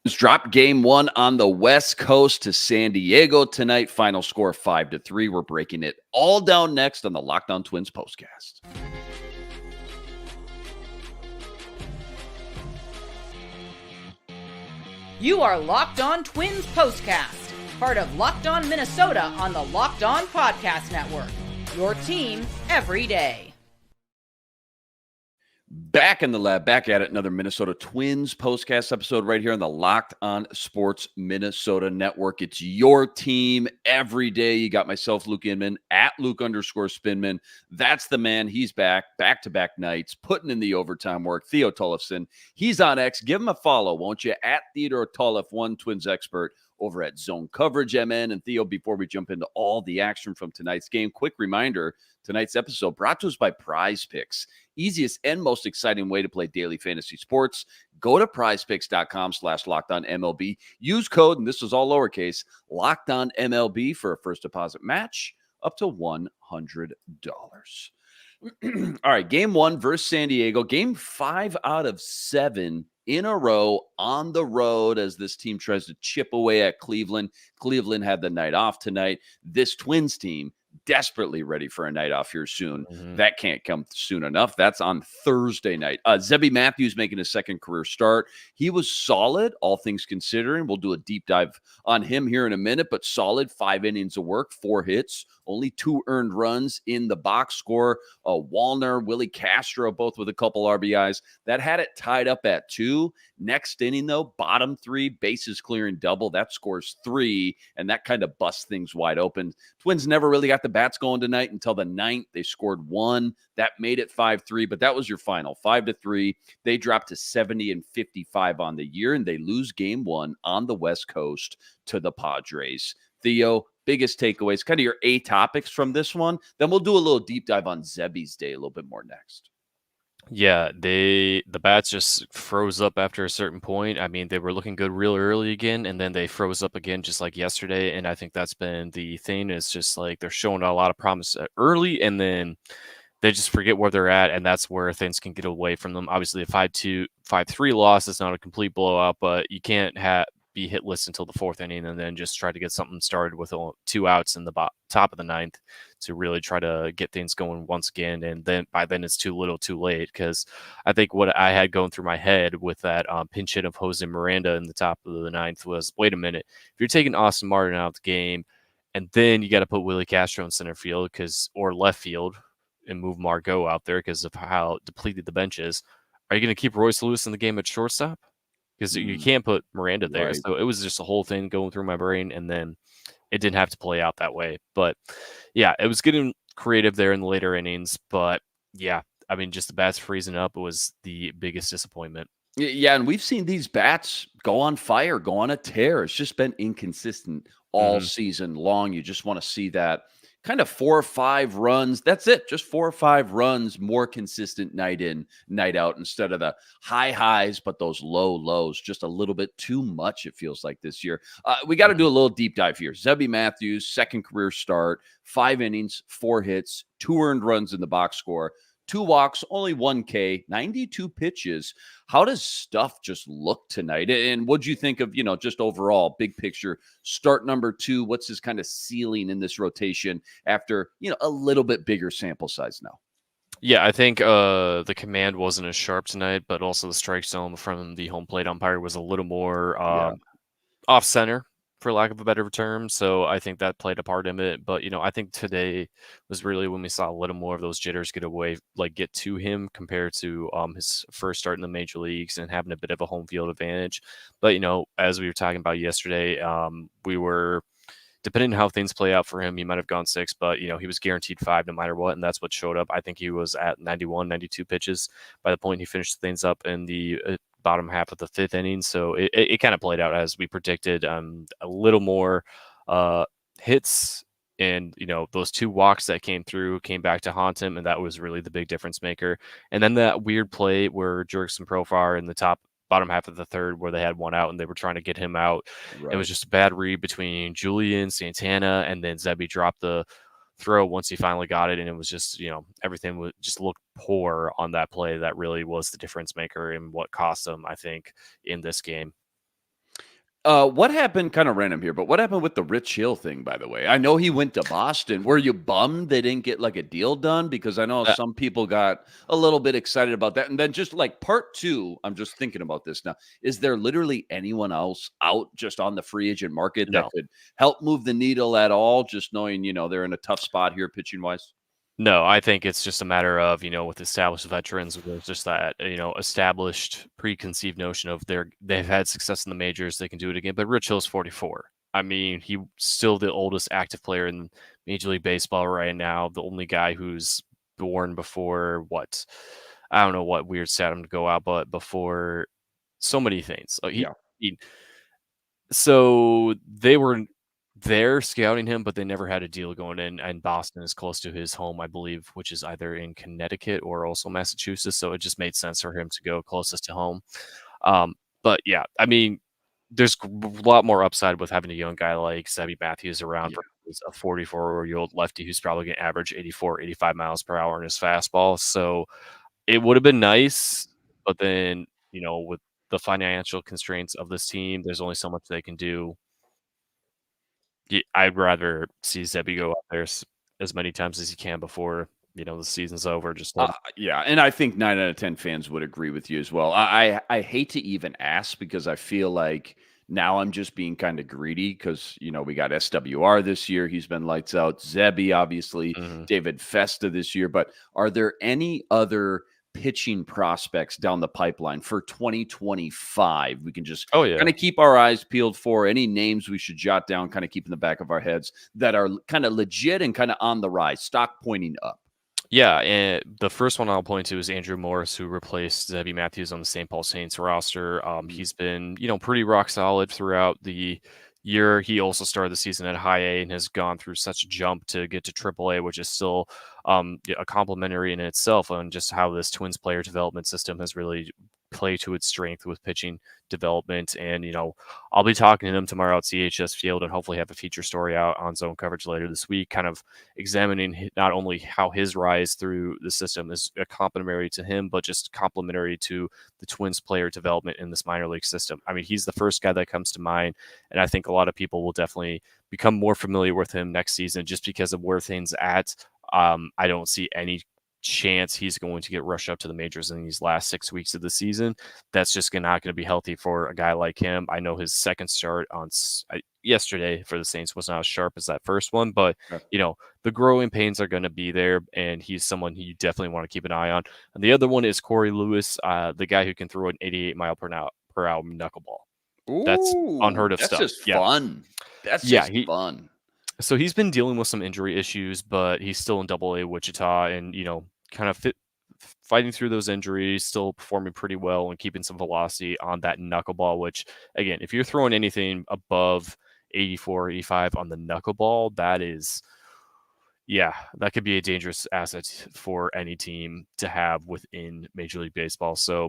Drop game one on the West Coast to San Diego tonight. Final score 5-3. We're breaking it all down next on the Locked On Twins postcast. You are Locked On Twins postcast, part of Locked On Minnesota on the Locked On Podcast Network. Your team every day. Back in the lab, back at it. Another Minnesota Twins postcast episode right here on the Locked On Sports Minnesota Network. It's your team every day. You got myself, Luke Inman, at Luke_Spinman. That's the man. He's back-to-back nights, putting in the overtime work. Theo Tollefson. He's on X. Give him a follow, won't you? At Theodore Tollef, one Twins expert over at Zone Coverage MN. And Theo, before we jump into all the action from tonight's game, quick reminder, tonight's episode brought to us by Prize Picks. Easiest and most exciting way to play daily fantasy sports. Go to prizepicks.com/LockedOnMLB. Use code, and this is all lowercase, LockedOnMLB for a first deposit match up to $100. All right, game one versus San Diego. Game 5 out of 7 in a row on the road as this team tries to chip away at Cleveland. Cleveland had the night off tonight. This Twins team desperately ready for a night off here soon. That can't come soon enough. That's on Thursday night. Zebby Matthews making his second career start. He was solid, all things considering. We'll do a deep dive on him here in a minute, but solid 5 innings of work, 4 hits, only 2 earned runs in the box score. Wallner, Willie Castro, both with a couple RBIs. That had it tied up at 2. Next inning, though, bottom 3, bases clearing double. That scores 3, and that kind of busts things wide open. Twins never really got the bats going tonight until the 9th. They scored 1. That made it 5-3, but that was your final, 5-3. They dropped to 70-55 on the year, and they lose game 1 on the West Coast to the Padres. Theo, biggest takeaways, kind of your A topics from this one. Then we'll do a little deep dive on Zebby's day a little bit more next. Yeah, the bats just froze up after a certain point. I mean, they were looking good real early again, and then they froze up again just like yesterday. And I think that's been the thing. It's just like they're showing a lot of promise early, and then they just forget where they're at, and that's where things can get away from them. Obviously, a 5-2, 5-3 loss is not a complete blowout, but you can't be hitless until the 4th inning and then just try to get something started with 2 outs in the top of the 9th to really try to get things going once again. And then by then it's too little too late, because I think what I had going through my head with that pinch hit of Jose Miranda in the top of the 9th was, wait a minute, if you're taking Austin Martin out of the game and then you got to put Willie Castro in center field or left field and move Margot out there because of how depleted the bench is, are you going to keep Royce Lewis in the game at shortstop? Because you can't put Miranda there. Right. So it was just a whole thing going through my brain, and then it didn't have to play out that way. But, yeah, it was getting creative there in the later innings. But, yeah, I mean, just the bats freezing up was the biggest disappointment. Yeah, and we've seen these bats go on fire, go on a tear. It's just been inconsistent all season long. You just want to see that kind of 4 or 5 runs. That's it. Just 4 or 5 runs, more consistent night in, night out, instead of the high highs, but those low lows. Just a little bit too much, it feels like this year. We got to do a little deep dive here. Zebby Matthews, second career start, 5 innings, 4 hits, 2 earned runs in the box score, 2 walks, only 1 K, 92 pitches. How does Stuff just look tonight? And what do you think of, just overall, big picture, start number 2? What's his kind of ceiling in this rotation after, a little bit bigger sample size now? Yeah, I think the command wasn't as sharp tonight, but also the strike zone from the home plate umpire was a little more off center, for lack of a better term. So I think that played a part in it. But, I think today was really when we saw a little more of those jitters get to him compared to his first start in the major leagues and having a bit of a home field advantage. But, as we were talking about yesterday, depending on how things play out for him, he might have gone 6, but, he was guaranteed 5 no matter what. And that's what showed up. I think he was at 91, 92 pitches by the point he finished things up in the bottom half of the 5th inning. So it kind of played out as we predicted. A little more hits, and those 2 walks that came back to haunt him, and that was really the big difference maker. And then that weird play where Jurickson Profar in the bottom half of the 3rd, where they had 1 out and they were trying to get him out. Right. It was just a bad read between Julian, Santana, and then Zebby dropped the throw once he finally got it, and it was just, everything would just look poor on that play. That really was the difference maker and what cost them, I think, in this game. What happened, kind of random here, but what happened with the Rich Hill thing, by the way? I know he went to Boston. Were you bummed they didn't get like a deal done? Because I know Uh, some people got a little bit excited about that. And then just like part two, I'm just thinking about this now. Is there literally anyone else out just on the free agent market that no. could help move the needle at all? Just knowing, they're in a tough spot here pitching wise. No, I think it's just a matter of, with established veterans, there's just that, established preconceived notion of they've had success in the majors, they can do it again. But Rich Hill's 44. I mean, he's still the oldest active player in Major League Baseball right now. The only guy who's born before what? I don't know what weird stat I'm to go out, but before so many things. Yeah. So they were there scouting him, but they never had a deal going in. And Boston is close to his home, I believe, which is either in Connecticut or also Massachusetts. So it just made sense for him to go closest to home. But yeah, I mean, there's a lot more upside with having a young guy like Zebby Matthews around Yeah. versus a 44-year-old lefty who's probably going to average 84, 85 miles per hour in his fastball. So it would have been nice, but then, with the financial constraints of this team, there's only so much they can do. I'd rather see Zebby go out there as many times as he can before, the season's over. Just Yeah, and I think 9 out of 10 fans would agree with you as well. I hate to even ask because I feel like now I'm just being kind of greedy because we got SWR this year. He's been lights out. Zebby, obviously, Mhm. David Festa this year. But are there any other pitching prospects down the pipeline for 2025? We can just Oh, yeah. kind of keep our eyes peeled for any names we should jot down, kind of keep in the back of our heads that are kind of legit and kind of on the rise, stock pointing up. Yeah, and the first one I'll point to is Andrew Morris, who replaced Zebby Matthews on the St. Paul Saints roster. Mm, He's been, pretty rock solid throughout the year. He also started the season at high A and has gone through such a jump to get to triple A, which is still a complimentary in itself on just how this Twins player development system has really played to its strength with pitching development. And, I'll be talking to him tomorrow at CHS Field and hopefully have a feature story out on Zone Coverage later this week, kind of examining not only how his rise through the system is complementary to him, but just complementary to the Twins player development in this minor league system. I mean, he's the first guy that comes to mind, and I think a lot of people will definitely become more familiar with him next season just because of where things at. I don't see any chance he's going to get rushed up to the majors in these last 6 weeks of the season. That's just not going to be healthy for a guy like him. I know his second start on yesterday for the Saints was not as sharp as that first one, but the growing pains are going to be there, and he's someone who you definitely want to keep an eye on. And the other one is Corey Lewis, the guy who can throw an 88 mile per hour knuckleball. That's ooh, unheard of that's stuff. just Yeah. fun. That's Yeah, just fun. so he's been dealing with some injury issues, but he's still in Double A Wichita, and kind of fighting through those injuries, still performing pretty well and keeping some velocity on that knuckleball. Which, again, if you're throwing anything above 84, 85 on the knuckleball, that could be a dangerous asset for any team to have within Major League Baseball. So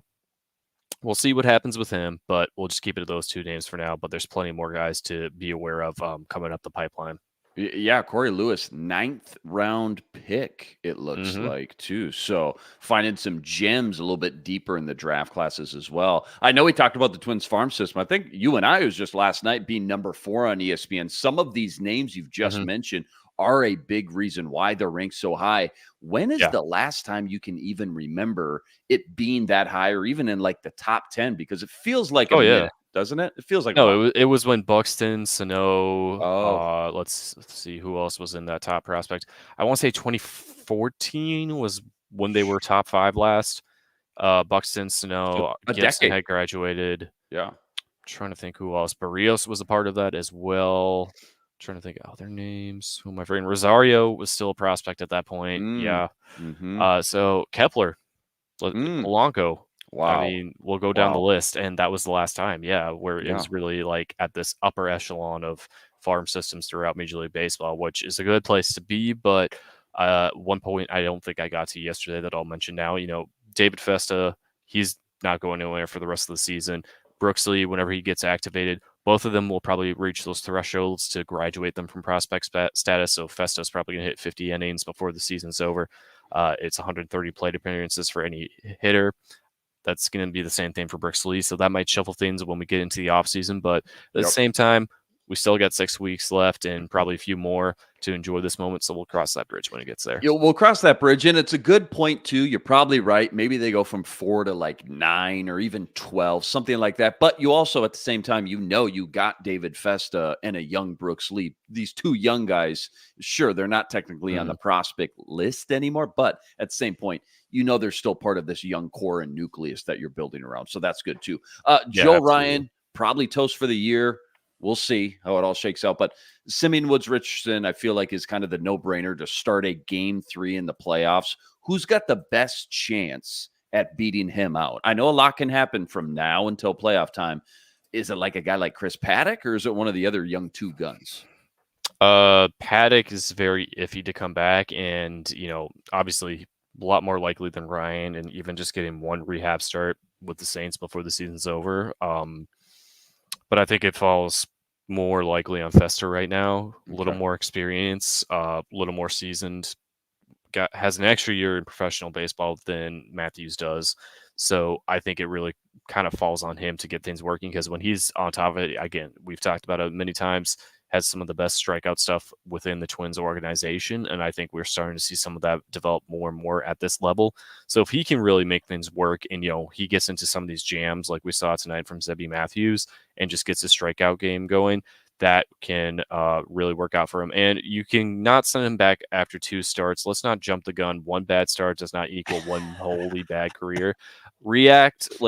we'll see what happens with him, but we'll just keep it to those two names for now. But there's plenty more guys to be aware of coming up the pipeline. Yeah, Corey Lewis, 9th-round pick, it looks Hmm. like, too. So finding some gems a little bit deeper in the draft classes as well. I know we talked about the Twins farm system. I think you and I was just last night being number 4 on ESPN. Some of these names you've just Hmm. mentioned are a big reason why they're ranked so high. When is Yeah. the last time you can even remember it being that high or even in like the top 10? Because it feels like a Oh, yeah. minute, doesn't it? It feels like a No, while. it was when Buxton, Sano, Oh, let's see who else was in that top prospect. I want to say 2014 was when they were top 5 last. Buxton, so Sano, a Gibson decade. had graduated. Yeah. Trying to think who else. Barrios was a part of that as well. Trying to think of other names. Who am I forgetting? Rosario was still a prospect at that point. Mm. Yeah. Mhm. So Kepler, Mm. Polanco. I Wow. mean, we'll go down the Wow. list, and that was the last time, where it Yeah. was really like at this upper echelon of farm systems throughout Major League Baseball, which is a good place to be. But one point I don't think I got to yesterday that I'll mention now. David Festa, he's not going anywhere for the rest of the season. Brooksley, whenever he gets activated, both of them will probably reach those thresholds to graduate them from prospect status. So Festa's probably going to hit 50 innings before the season's over. It's 130 plate appearances for any hitter. that's going to be the same thing for Brixley. So that might shuffle things when we get into the offseason. But at the same time, we still got 6 weeks left and probably a few more to enjoy this moment. So we'll cross that bridge when it gets there. We'll cross that bridge. And it's a good point, too. You're probably right. Maybe they go from 4 to like 9 or even 12, something like that. But you also, at the same time, you got David Festa and a young Brooks Lee. These two young guys, sure, they're not technically on the prospect list anymore. But at the same point, they're still part of this young core and nucleus that you're building around. So that's good, too. Joe Ryan, probably toast for the year. We'll see how it all shakes out. But Simeon Woods Richardson, I feel like, is kind of the no-brainer to start a game 3 in the playoffs. Who's got the best chance at beating him out? I know a lot can happen from now until playoff time. Is it like a guy like Chris Paddock, or is it one of the other young two guns? Paddock is very iffy to come back, and obviously a lot more likely than Ryan, and even just getting one rehab start with the Saints before the season's over. But I think it falls more likely on Festa right now. A little more experience, a little more seasoned. Has an extra year in professional baseball than Matthews does. So I think it really kind of falls on him to get things working, because when he's on top of it, again, we've talked about it many times, has some of the best strikeout stuff within the Twins organization. And I think we're starting to see some of that develop more and more at this level. So if he can really make things work and, he gets into some of these jams like we saw tonight from Zebby Matthews and just gets his strikeout game going, that can really work out for him. And you can not send him back after 2 starts. Let's not jump the gun. 1 bad start does not equal 1 wholly bad career. React,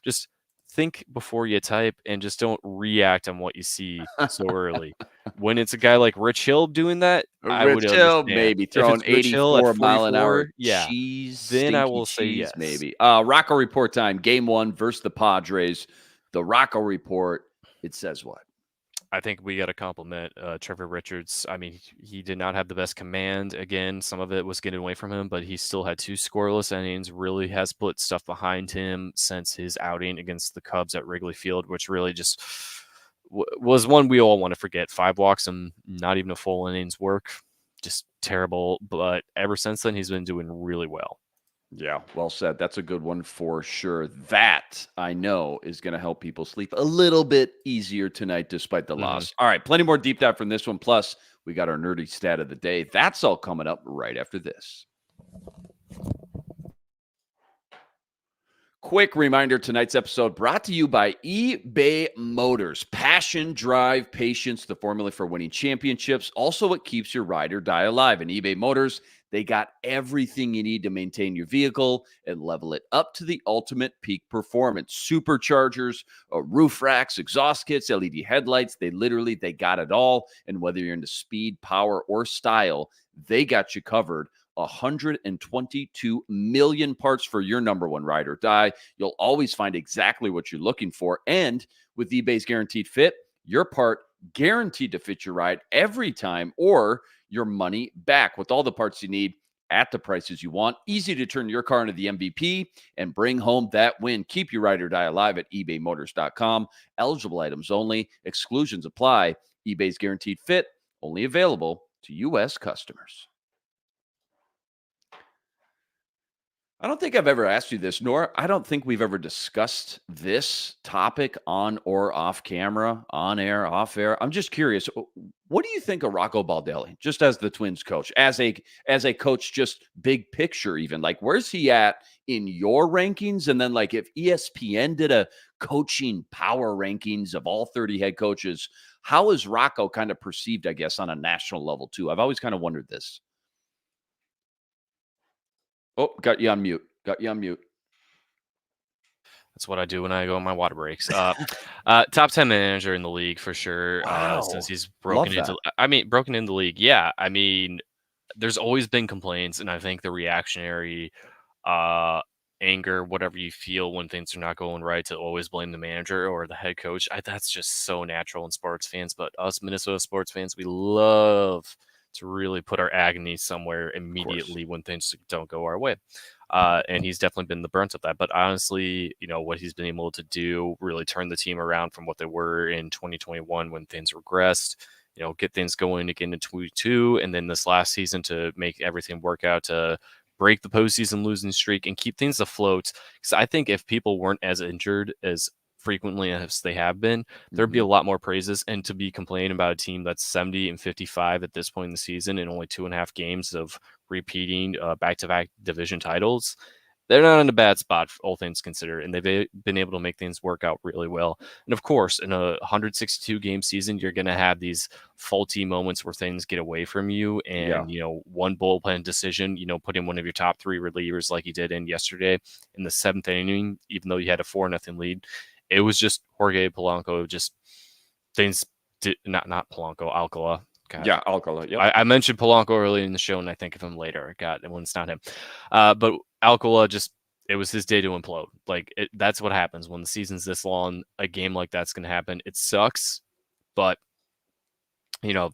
just think before you type, and just don't react on what you see so early. When it's a guy like Rich Hill doing that, I would understand. Maybe throwing 84 mile an hour cheese, then I will say yes. Maybe. Rocco report time. Game 1 versus the Padres. The Rocco report. It says what? I think we got to compliment Trevor Richards. I mean, he did not have the best command. Again, some of it was getting away from him, but he still had 2 scoreless innings, really has put stuff behind him since his outing against the Cubs at Wrigley Field, which really just was one we all want to forget. 5 walks and not even a full innings work. Just terrible. But ever since then, he's been doing really well. Yeah, well said. That's a good one for sure. That, I know, is going to help people sleep a little bit easier tonight despite the loss. All right, plenty more deep dive from this one. Plus, we got our nerdy stat of the day. That's all coming up right after this. Quick reminder, tonight's episode brought to you by eBay Motors. Passion, drive, patience, the formula for winning championships. Also what keeps your ride or die alive. And eBay Motors, they got everything you need to maintain your vehicle and level it up to the ultimate peak performance. Superchargers, roof racks, exhaust kits, LED headlights, they got it all. And whether you're into speed, power, or style, they got you covered. 122 million parts for your number one ride or die. You'll always find exactly what you're looking for. And with eBay's Guaranteed Fit, your part guaranteed to fit your ride every time, or your money back with all the parts you need at the prices you want. Easy to turn your car into the MVP and bring home that win. Keep your ride or die alive at ebaymotors.com. Eligible items only. Exclusions apply. eBay's Guaranteed Fit, only available to U.S. customers. I don't think I've ever asked you this, nor I don't think we've ever discussed this topic on or off camera, on air, off air. I'm just curious. What do you think of Rocco Baldelli, just as the Twins coach, as a coach, just big picture even? Like, where's he at in your rankings? And then, like, if ESPN did a coaching power rankings of all 30 head coaches, how is Rocco kind of perceived, I guess, on a national level too? I've always kind of wondered this. Oh, got you on mute. That's what I do when I go on my water breaks. Top 10 manager in the league for sure. Wow. Since he's broken into the league. Yeah. I mean, there's always been complaints, and I think the reactionary anger, whatever you feel when things are not going right, to always blame the manager or the head coach. That's just so natural in sports fans. But us Minnesota sports fans, we love to really put our agony somewhere immediately when things don't go our way. And he's definitely been the brunt of that. But honestly, what he's been able to do, really turn the team around from what they were in 2021 when things regressed, get things going again in 2022. And then this last season to make everything work out to break the postseason losing streak and keep things afloat. Because I think if people weren't as injured as frequently as they have been, there'd be a lot more praises. And to be complaining about a team that's 70-55 at this point in the season and only 2.5 games of repeating back-to-back division titles, they're not in a bad spot, all things considered, and they've been able to make things work out really well. And of course, in a 162 game season, you're going to have these faulty moments where things get away from you, and one bullpen decision, putting one of your top 3 relievers like he did in yesterday in the 7th inning, even though you had a 4-0 lead, it was just Jorge Polanco. Just things did not Polanco, Alcala. God. Yeah, Alcala. Yep. I mentioned Polanco earlier in the show, and I think of him later. God, when it's not him. But Alcala it was his day to implode. Like, that's what happens when the season's this long. A game like that's going to happen. It sucks, but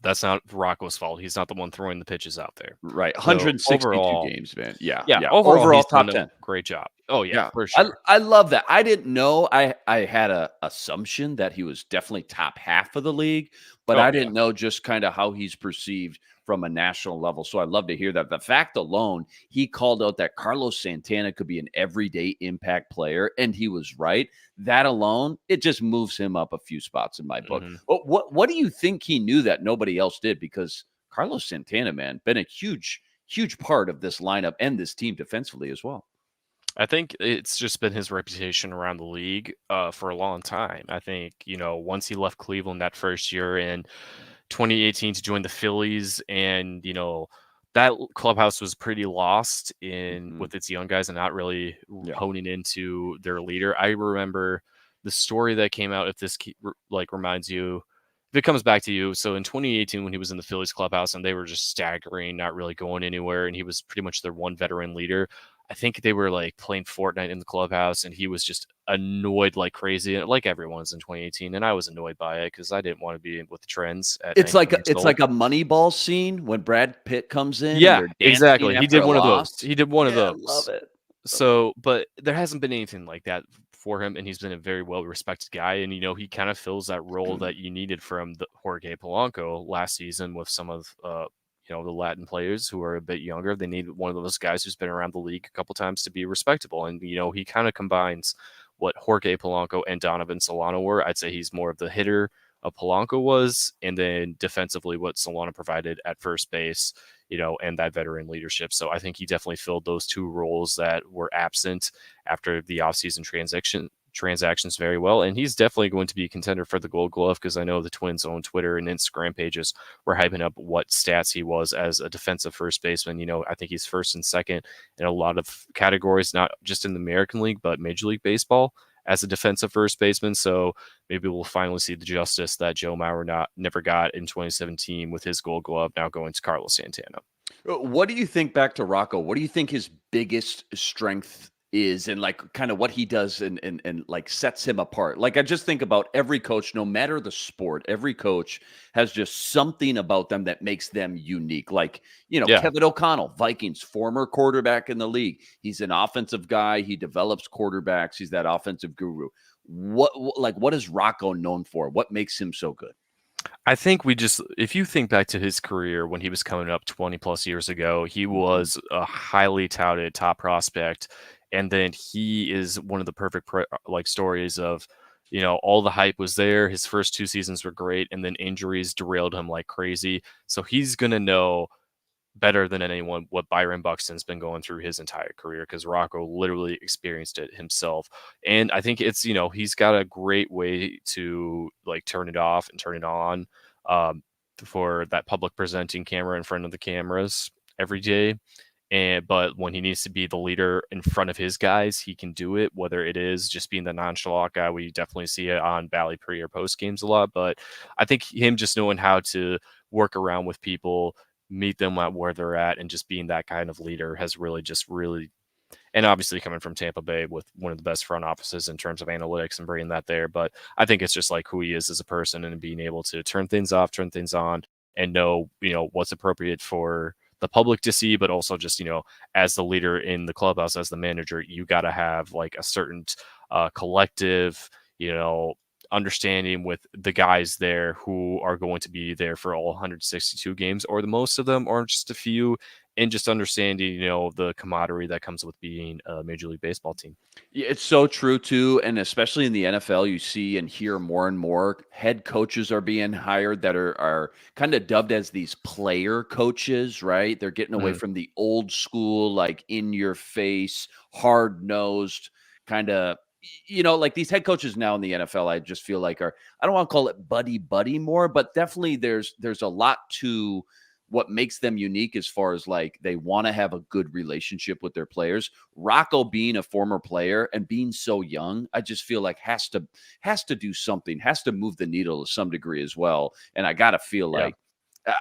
that's not Rocco's fault. He's not the one throwing the pitches out there. Right. 162 games, man. Yeah. Overall top 10. Great job. Oh, yeah, for sure. I love that. I didn't know. I had a assumption that he was definitely top half of the league, but I didn't know just kind of how he's perceived from a national level. So I love to hear that. The fact alone, he called out that Carlos Santana could be an everyday impact player, and he was right. That alone, it just moves him up a few spots in my book. What do you think he knew that nobody else did? Because Carlos Santana, man, been a huge part of this lineup and this team defensively as well. I think it's just been his reputation around the league for a long time. I think, once he left Cleveland that first year in 2018 to join the Phillies, and, that clubhouse was pretty lost with its young guys and not really honing into their leader. I remember the story that came out, if this reminds you, if it comes back to you. So in 2018, when he was in the Phillies clubhouse and they were just staggering, not really going anywhere, and he was pretty much their one veteran leader, I think they were like playing Fortnite in the clubhouse, and he was just annoyed like crazy, like everyone's in 2018. And I was annoyed by it because I didn't want to be with the trends. It's like a Moneyball scene when Brad Pitt comes in. Yeah, exactly. He did one of those. He did one of those. I love it. So, but there hasn't been anything like that for him, and he's been a very well-respected guy. And, he kind of fills that role that you needed from the Jorge Polanco last season with some of the Latin players who are a bit younger. They need one of those guys who's been around the league a couple times to be respectable. And, he kind of combines what Jorge Polanco and Donovan Solano were. I'd say he's more of the hitter of Polanco was, and then defensively what Solano provided at first base, and that veteran leadership. So I think he definitely filled those two roles that were absent after the offseason transactions very well, and he's definitely going to be a contender for the Gold Glove, because I know the Twins' own Twitter and Instagram pages were hyping up what stats he was as a defensive first baseman. I think he's first and second in a lot of categories, not just in the American League, but Major League Baseball as a defensive first baseman. So maybe we'll finally see the justice that Joe Mauer never got in 2017 with his Gold Glove now going to Carlos Santana. What do you think, back to Rocco, what do you think his biggest strength is, and like kind of what he does and like sets him apart? Like, I just think about every coach, no matter the sport, every coach has just something about them that makes them unique. Like, Kevin O'Connell, Vikings, former quarterback in the league. He's an offensive guy. He develops quarterbacks. He's that offensive guru. What is Rocco known for? What makes him so good? I think if you think back to his career when he was coming up 20 plus years ago, he was a highly touted top prospect. And then he is one of the perfect stories of, all the hype was there. His first 2 seasons were great, and then injuries derailed him like crazy. So he's going to know better than anyone what Byron Buxton's been going through his entire career, because Rocco literally experienced it himself. And I think it's, he's got a great way to turn it off and turn it on for that public presenting camera in front of the cameras every day. But when he needs to be the leader in front of his guys, he can do it, whether it is just being the nonchalant guy. We definitely see it on Valley pre or post games a lot, but I think him just knowing how to work around with people, meet them at where they're at, and just being that kind of leader has really, and obviously coming from Tampa Bay with one of the best front offices in terms of analytics and bringing that there. But I think it's just like who he is as a person, and being able to turn things off, turn things on, and know, what's appropriate for the public to see, but also just, as the leader in the clubhouse, as the manager, you got to have like a certain collective, understanding with the guys there who are going to be there for all 162 games, or the most of them, or just a few, and just understanding, the camaraderie that comes with being a Major League Baseball team. Yeah, it's so true too, and especially in the NFL, you see and hear more and more head coaches are being hired that are kind of dubbed as these player coaches, right? They're getting away from the old school, like in your face, hard nosed kind of. Like these head coaches now in the NFL, I just feel like I don't want to call it buddy more, but definitely there's a lot to what makes them unique as far as like they want to have a good relationship with their players. Rocco being a former player and being so young, I just feel like has to do something, has to move the needle to some degree as well. And I got to feel like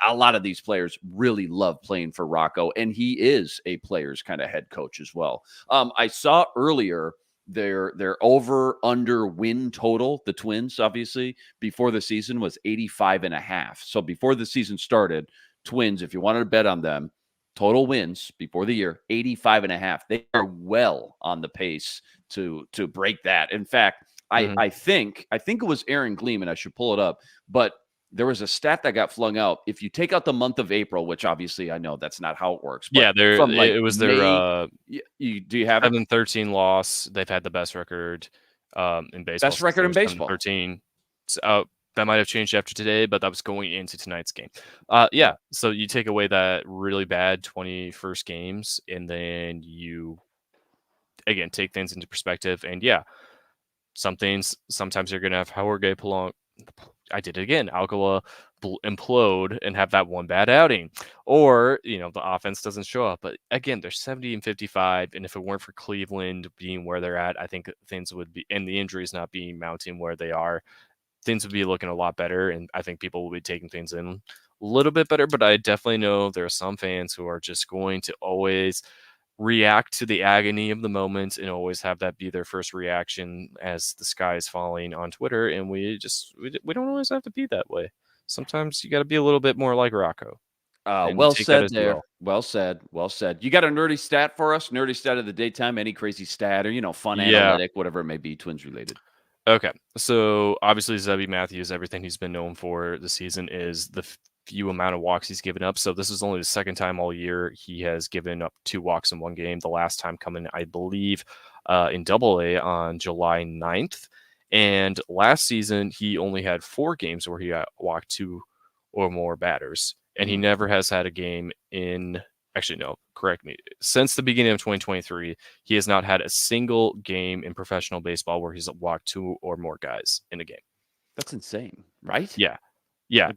a lot of these players really love playing for Rocco, and he is a player's kind of head coach as well. I saw earlier their over under win total, the Twins, obviously, before the season was 85.5. So before the season started, Twins, if you wanted to bet on them, total wins before the year, 85.5. They are well on the pace to break that. In fact, I think it was Aaron Gleeman. I should pull it up, but there was a stat that got flung out. If you take out the month of April, which obviously I know that's not how it works. But from like it was May, their do you have it? 7-13 loss. They've had the best record in baseball. Best record in baseball. 13. That might have changed after today, but that was going into tonight's game. So you take away that really bad 21st games, and then you, again, take things into perspective. And sometimes you're going to have Jorge Polanco. I did it again. Alcala implode and have that one bad outing, or the offense doesn't show up. But again, they're 70-55, and if it weren't for Cleveland being where they're at, I think things would be, and the injuries not being mounting where they are, things would be looking a lot better, and I think people will be taking things in a little bit better. But I definitely know there are some fans who are just going to always react to the agony of the moment and always have that be their first reaction as the sky is falling on Twitter. And we don't always have to be that way. Sometimes you got to be a little bit more like Rocco. Well said there. Well said. You got a nerdy stat for us? Nerdy stat of the daytime? Any crazy stat or, fun analytic, whatever it may be, Twins related. Okay. So obviously Zebby Matthews, everything he's been known for this season is the few amount of walks he's given up. So this is only the second time all year he has given up 2 walks in one game. The last time coming, I believe, in Double-A on July 9th. And last season, he only had 4 games where he walked 2 or more batters. And he never has had a game in... Actually, no, correct me. Since the beginning of 2023, he has not had a single game in professional baseball where he's walked 2 or more guys in a game. That's insane, right? Yeah.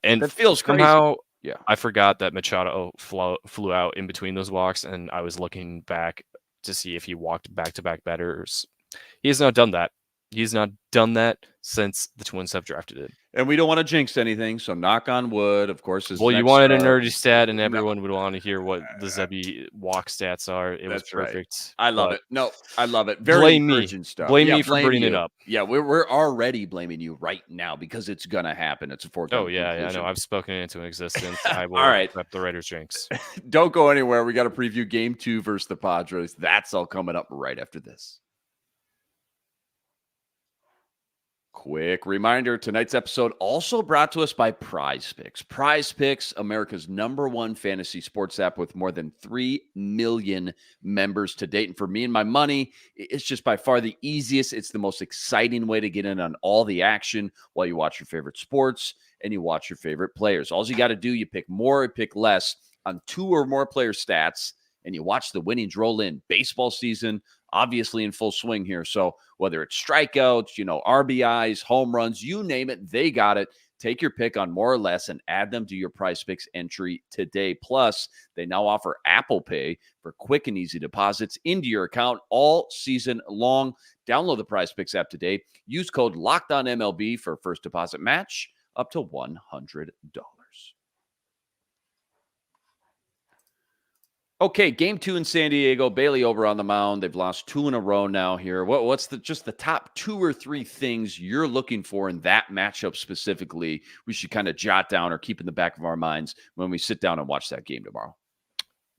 And that feels crazy. Somehow, yeah, I forgot that Machado flew out in between those walks, and I was looking back to see if he walked back-to-back batters. He has not done that. He's not done that since the Twins have drafted him. And we don't want to jinx anything, so knock on wood, of course. Well, you wanted a nerdy stat, and everyone would want to hear what the Zebby walk stats are. It was perfect. Right. I love it. No, I love it. Very encouraging stuff. Blame me for bringing it up. Yeah, we're already blaming you right now because it's going to happen. It's a foregone conclusion. I know. I've spoken it into existence. I will accept the writer's jinx. Don't go anywhere. We got to preview Game 2 versus the Padres. That's all coming up right after this. Quick reminder, tonight's episode also brought to us by Prize Picks. Prize Picks, America's #1 fantasy sports app with more than 3 million members to date. And for me and my money, it's just by far the easiest. It's the most exciting way to get in on all the action while you watch your favorite sports and you watch your favorite players. All you got to do, you pick more or pick less on 2 or more player stats, and you watch the winnings roll in. Baseball season, obviously in full swing here. So whether it's strikeouts, RBIs, home runs, you name it, they got it. Take your pick on more or less and add them to your Prize Picks entry today. Plus, they now offer Apple Pay for quick and easy deposits into your account all season long. Download the Prize Picks app today. Use code LOCKEDONMLB for first deposit match up to $100. Okay, Game 2 in San Diego. Bailey over on the mound. They've lost 2 in a row now here. What's just the top 2 or 3 things you're looking for in that matchup specifically we should kind of jot down or keep in the back of our minds when we sit down and watch that game tomorrow?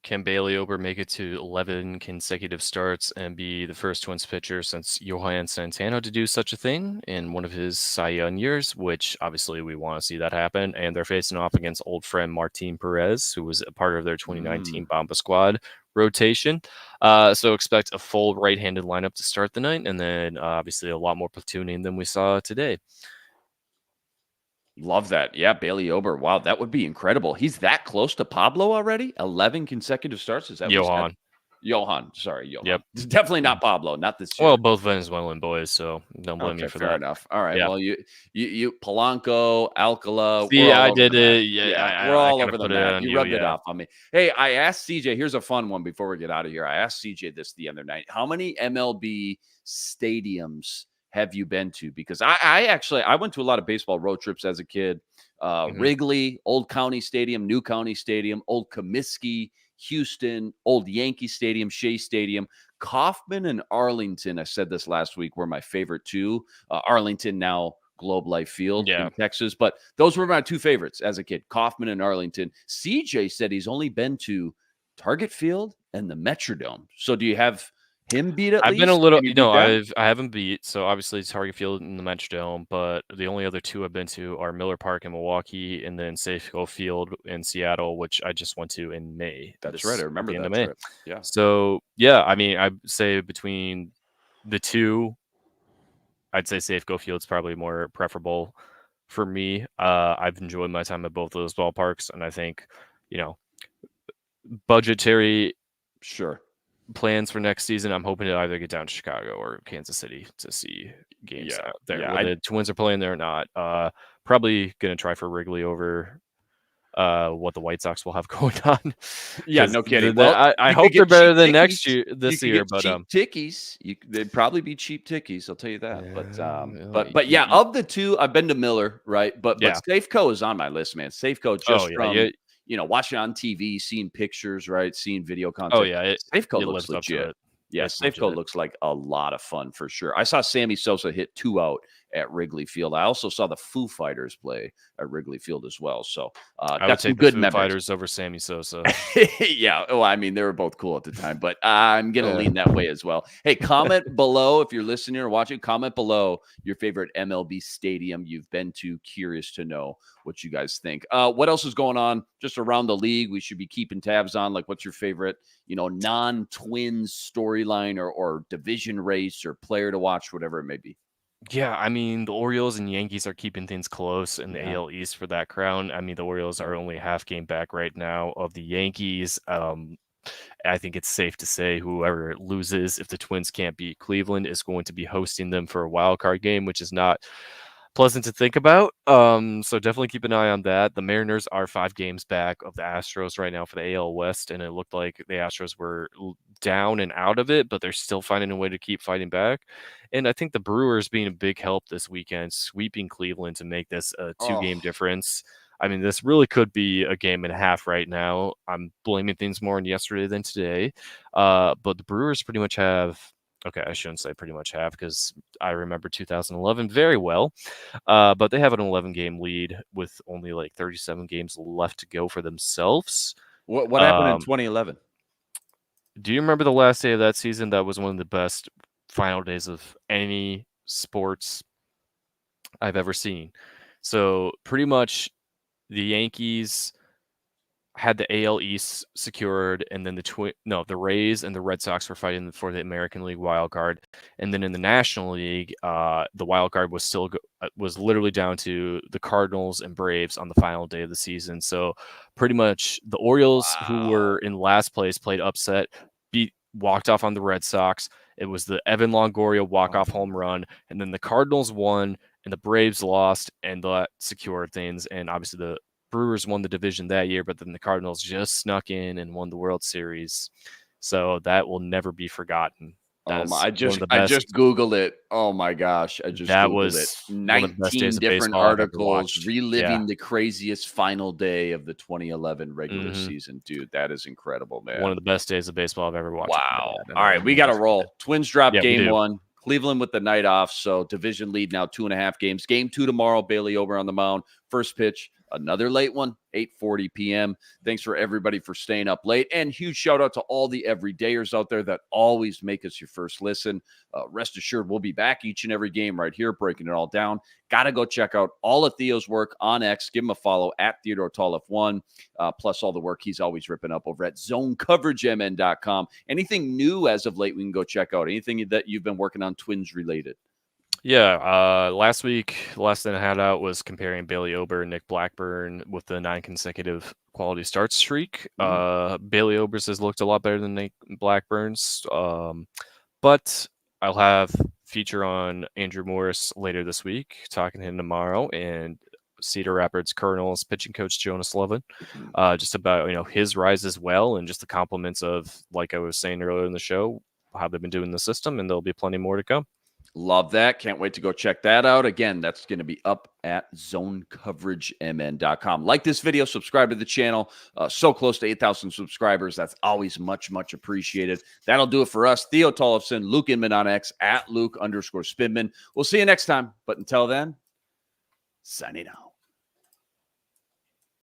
Can Bailey Ober make it to 11 consecutive starts and be the first Twins pitcher since Johan Santana to do such a thing in one of his Cy Young years, which obviously we want to see that happen. And they're facing off against old friend Martin Perez, who was a part of their 2019 Bomba Squad rotation. So expect a full right-handed lineup to start the night, and then obviously a lot more platooning than we saw today. Love that. Yeah, Bailey Ober. Wow, that would be incredible. He's that close to Pablo already? 11 consecutive starts? Is that Johan? Johan. Sorry, Johan. Yep. Definitely not Pablo. Not this year. Well, both Venezuelan boys, so don't blame me for fair that. enough. All right. Yeah. Well, you Polanco, Alcala. See, I did it. Yeah, we're all I over the put it map. on You you, rubbed it yeah. off on me. Hey, I asked CJ. Here's a fun one before we get out of here. I asked CJ this the other night. How many MLB stadiums have you been to? Because I went to a lot of baseball road trips as a kid. Wrigley, Old County Stadium, New County Stadium, Old Comiskey, Houston, Old Yankee Stadium, Shea Stadium, Kauffman and Arlington. I said this last week were my favorite two. Arlington, now Globe Life Field in Texas, but those were my two favorites as a kid, Kauffman and Arlington. CJ said he's only been to Target Field and the Metrodome. So do you have him beat at least? I've been a little, I haven't beat. So obviously Target Field and the Metrodome, but the only other two I've been to are Miller Park in Milwaukee and then Safeco Field in Seattle, which I just went to in May. That's right. I remember that trip. Yeah. So yeah, I mean, I'd say between the two, I'd say Safeco Field's probably more preferable for me. I've enjoyed my time at both of those ballparks, and I think, budgetary plans for next season, I'm hoping to either get down to Chicago or Kansas City to see games out there. Whether the Twins are playing there or not. Probably going to try for Wrigley over what the White Sox will have going on. Yeah, no kidding. I hope they're better than this year. But cheap tickies, they'd probably be cheap tickies. I'll tell you that. But yeah, of the two, I've been to Miller, right? But Safeco is on my list, man. Safeco from watching on TV, seeing pictures, right? Seeing video content. Oh yeah, Safeco looks legit. Yeah, Safeco looks like a lot of fun for sure. I saw Sammy Sosa hit 2 out at Wrigley Field. I also saw the Foo Fighters play at Wrigley Field as well. So I would take the Foo Fighters over Sammy Sosa. Yeah. Well, I mean, they were both cool at the time, but I'm going to lean that way as well. Hey, comment below if you're listening or watching. Comment below your favorite MLB stadium you've been to. Curious to know what you guys think. What else is going on just around the league we should be keeping tabs on? Like, what's your favorite, non-Twins storyline or division race or player to watch, whatever it may be? Yeah, I mean, the Orioles and Yankees are keeping things close in the AL East for that crown. I mean, the Orioles are only half game back right now of the Yankees. I think it's safe to say whoever loses, if the Twins can't beat Cleveland, is going to be hosting them for a wild card game, which is not pleasant to think about. So definitely keep an eye on that. The Mariners are 5 games back of the Astros right now for the AL West, and it looked like the Astros were down and out of it, but they're still finding a way to keep fighting back. And I think the Brewers being a big help this weekend, sweeping Cleveland to make this a 2-game difference. I mean, this really could be a game and a half right now. I'm blaming things more on yesterday than today. But the Brewers pretty much have, okay, I shouldn't say pretty much have because I remember 2011 very well. But they have an 11-game lead with only like 37 games left to go for themselves. What happened in 2011? Do you remember the last day of that season? That was one of the best final days of any sports I've ever seen. So pretty much the Yankees had the AL East secured, and then the Rays and the Red Sox were fighting for the American League wild card, and then in the National League, the wild card was literally down to the Cardinals and Braves on the final day of the season. So pretty much the Orioles, who were in last place, played upset, walked off on the Red Sox. It was the Evan Longoria walk-off home run, and then the Cardinals won, and the Braves lost, and that secured things. And obviously the Brewers won the division that year, but then the Cardinals just snuck in and won the World Series. So that will never be forgotten. I just Googled it. Oh my gosh. Googled it. 19 different articles reliving the craziest final day of the 2011 regular season. Dude, that is incredible, man. One of the best days of baseball I've ever watched. Wow. All right, we got to roll. Twins drop game 1. Cleveland with the night off, so division lead now 2.5 games. Game 2 tomorrow, Bailey Ober on the mound. First pitch, another late one, 8:40 p.m. Thanks for everybody for staying up late. And huge shout out to all the everydayers out there that always make us your first listen. Rest assured, we'll be back each and every game right here, breaking it all down. Got to go check out all of Theo's work on X. Give him a follow at Theodore Tollefson, plus all the work he's always ripping up over at ZoneCoverageMN.com. Anything new as of late we can go check out? Anything that you've been working on Twins related? Yeah, last week, the last thing I had out was comparing Bailey Ober and Nick Blackburn with the 9 consecutive quality start streak. Bailey Ober's has looked a lot better than Nick Blackburn's, but I'll have feature on Andrew Morris later this week, talking to him tomorrow, and Cedar Rapids Colonels pitching coach Jonas Levin, just about his rise as well, and just the compliments of, like I was saying earlier in the show, how they've been doing the system, and there'll be plenty more to come. Love that. Can't wait to go check that out. Again, that's going to be up at ZoneCoverageMN.com. Like this video, subscribe to the channel. So close to 8,000 subscribers. That's always much, much appreciated. That'll do it for us. Theo Tollefson, Luke Inman on X, at Luke_Spinman. We'll see you next time. But until then, signing out.